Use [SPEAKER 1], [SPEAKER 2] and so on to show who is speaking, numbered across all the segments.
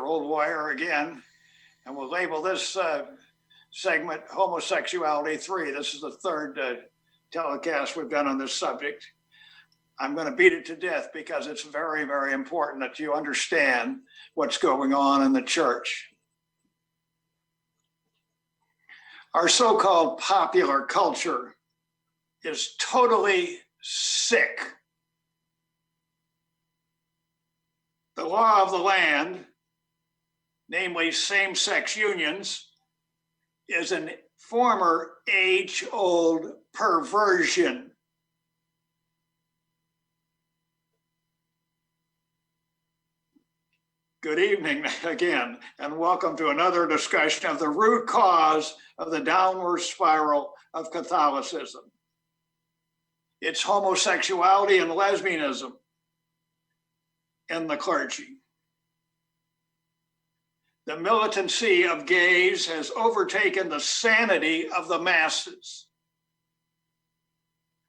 [SPEAKER 1] old wire again, and we'll label this segment Homosexuality 3. This is the third telecast we've done on this subject. I'm going to beat it to death because it's very, very important that you understand what's going on in the church. Our so-called popular culture is totally sick. The law of the land, namely same-sex unions, is a former age-old perversion. Good evening again, and welcome to another discussion of the root cause of the downward spiral of Catholicism. It's homosexuality and lesbianism in the clergy. The militancy of gays has overtaken the sanity of the masses.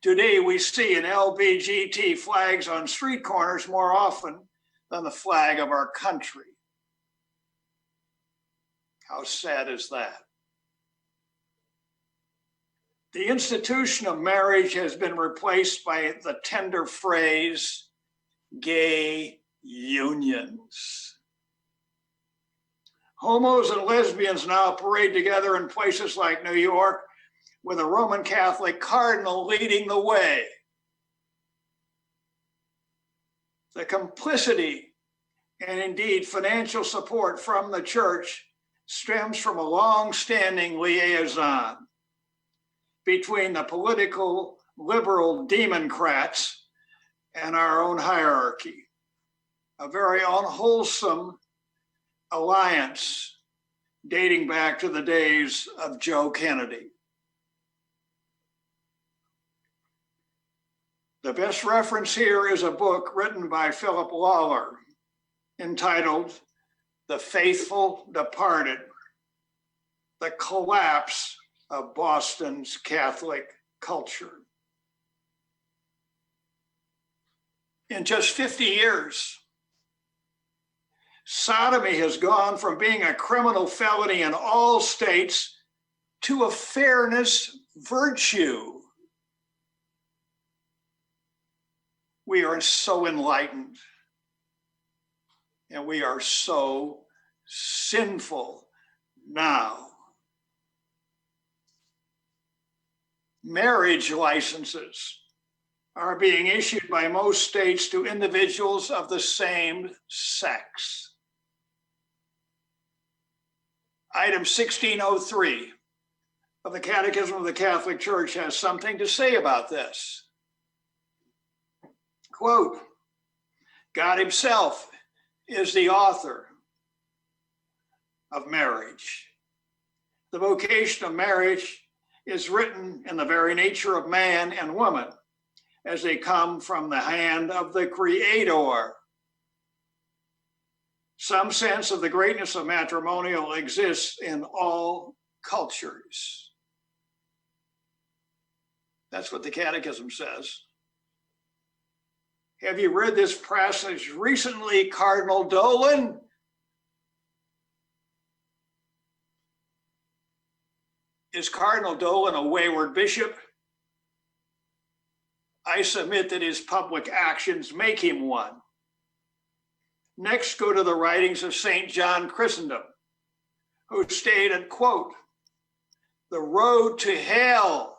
[SPEAKER 1] Today, we see an LGBT flags on street corners more often than the flag of our country. How sad is that? The institution of marriage has been replaced by the tender phrase, gay unions. Homos and lesbians now parade together in places like New York with a Roman Catholic cardinal leading the way. The complicity and indeed financial support from the church stems from a long-standing liaison between the political liberal democrats and our own hierarchy, a very unwholesome alliance dating back to the days of Joe Kennedy. The best reference here is a book written by Philip Lawler entitled The Faithful Departed, The Collapse of Boston's Catholic Culture. In just 50 years, sodomy has gone from being a criminal felony in all states to a fairness virtue. We are so enlightened, and we are so sinful now. Marriage licenses are being issued by most states to individuals of the same sex. Item 1603 of the Catechism of the Catholic Church has something to say about this. Quote, God himself is the author of marriage. The vocation of marriage is written in the very nature of man and woman as they come from the hand of the Creator. Some sense of the greatness of matrimonial exists in all cultures. That's what the Catechism says. Have you read this passage recently, Cardinal Dolan? Is Cardinal Dolan a wayward bishop? I submit that his public actions make him one. Next, go to the writings of St. John Chrysostom, who stated, quote, the road to hell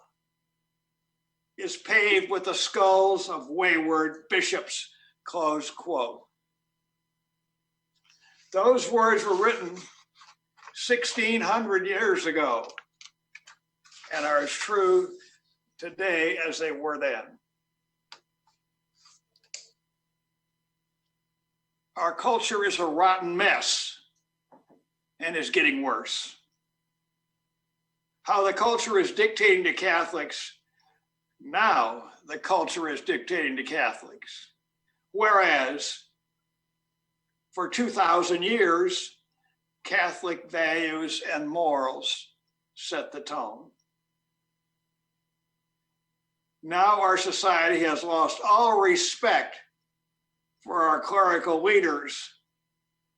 [SPEAKER 1] is paved with the skulls of wayward bishops, close quote. Those words were written 1,600 years ago and are as true today as they were then. Our culture is a rotten mess and is getting worse. How the culture is dictating to Catholics, now the culture is dictating to Catholics. Whereas for 2,000 years, Catholic values and morals set the tone. Now our society has lost all respect for our clerical leaders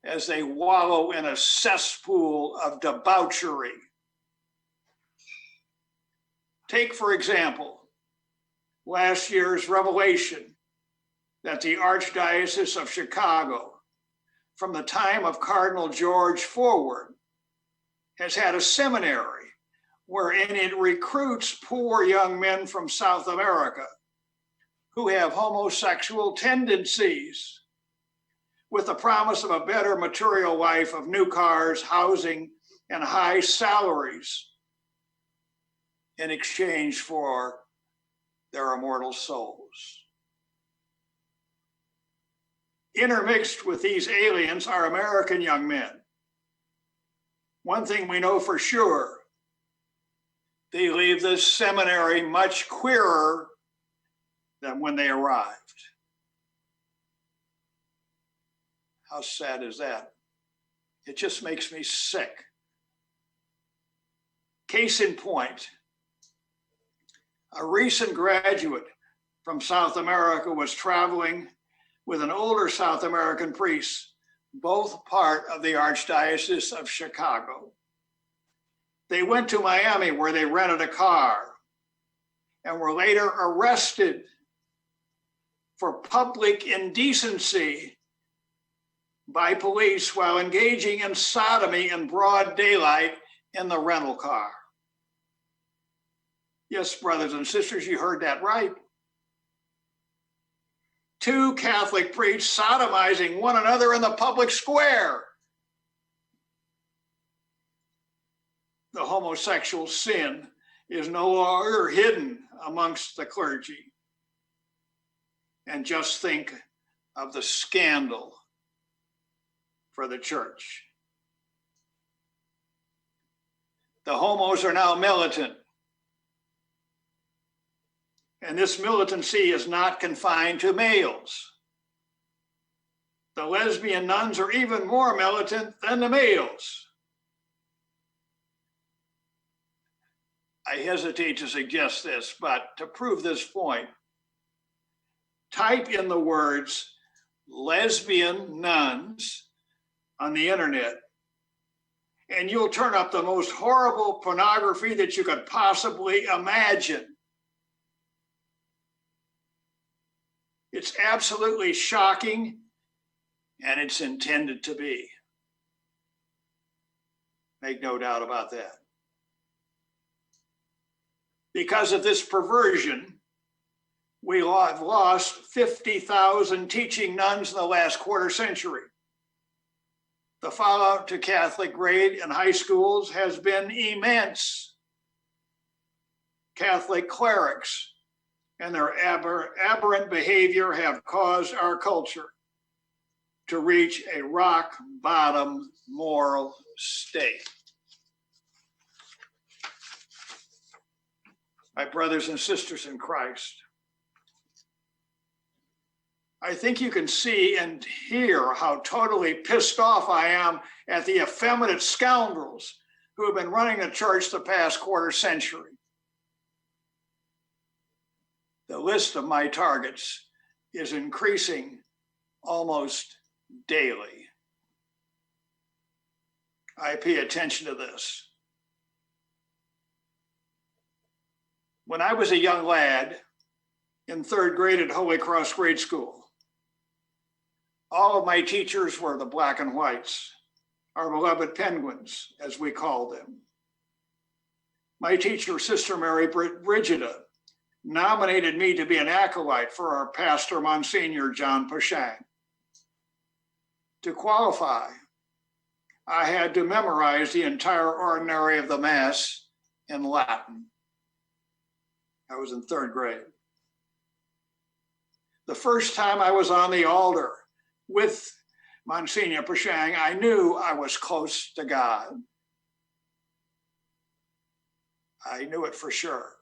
[SPEAKER 1] as they wallow in a cesspool of debauchery. Take, for example, last year's revelation that the Archdiocese of Chicago, from the time of Cardinal George forward, has had a seminary wherein it recruits poor young men from South America who have homosexual tendencies with the promise of a better material life of new cars, housing, and high salaries in exchange for their immortal souls. Intermixed with these aliens are American young men. One thing we know for sure, they leave this seminary much queerer than when they arrived. How sad is that? It just makes me sick. Case in point, a recent graduate from South America was traveling with an older South American priest, both part of the Archdiocese of Chicago. They went to Miami where they rented a car and were later arrested for public indecency by police while engaging in sodomy in broad daylight in the rental car. Yes, brothers and sisters, you heard that right. Two Catholic priests sodomizing one another in the public square. The homosexual sin is no longer hidden amongst the clergy. And just think of the scandal for the church. The homos are now militant. And this militancy is not confined to males. The lesbian nuns are even more militant than the males. I hesitate to suggest this, but to prove this point, type in the words lesbian nuns on the internet, and you'll turn up the most horrible pornography that you could possibly imagine. It's absolutely shocking, and it's intended to be. Make no doubt about that. Because of this perversion, we have lost 50,000 teaching nuns in the last quarter century. The fallout to Catholic grade and high schools has been immense. Catholic clerics and their aberrant behavior have caused our culture to reach a rock bottom moral state. My brothers and sisters in Christ, I think you can see and hear how totally pissed off I am at the effeminate scoundrels who have been running the church the past quarter century. The list of my targets is increasing almost daily. I pay attention to this. When I was a young lad in third grade at Holy Cross Grade School, all of my teachers were the black and whites, our beloved penguins, as we called them. My teacher, Sister Mary Brigida, nominated me to be an acolyte for our pastor, Monsignor John Pashang. To qualify, I had to memorize the entire ordinary of the Mass in Latin. I was in third grade. The first time I was on the altar with Monsignor Pashang, I knew I was close to God. I knew it for sure.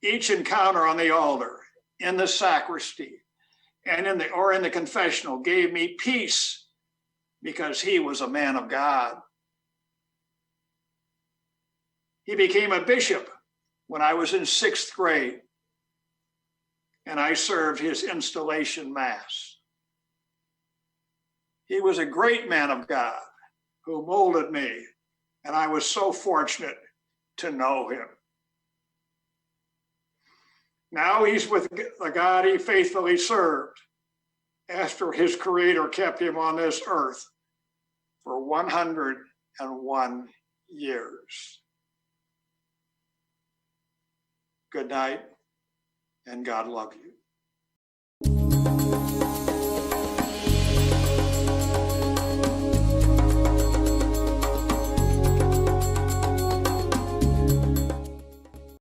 [SPEAKER 1] Each encounter on the altar, in the sacristy, and in the confessional gave me peace because he was a man of God. He became a bishop when I was in sixth grade, and I served his installation mass. He was a great man of God who molded me, and I was so fortunate to know him. Now he's with the God he faithfully served after his Creator kept him on this earth for 101 years. Good night, and God love you.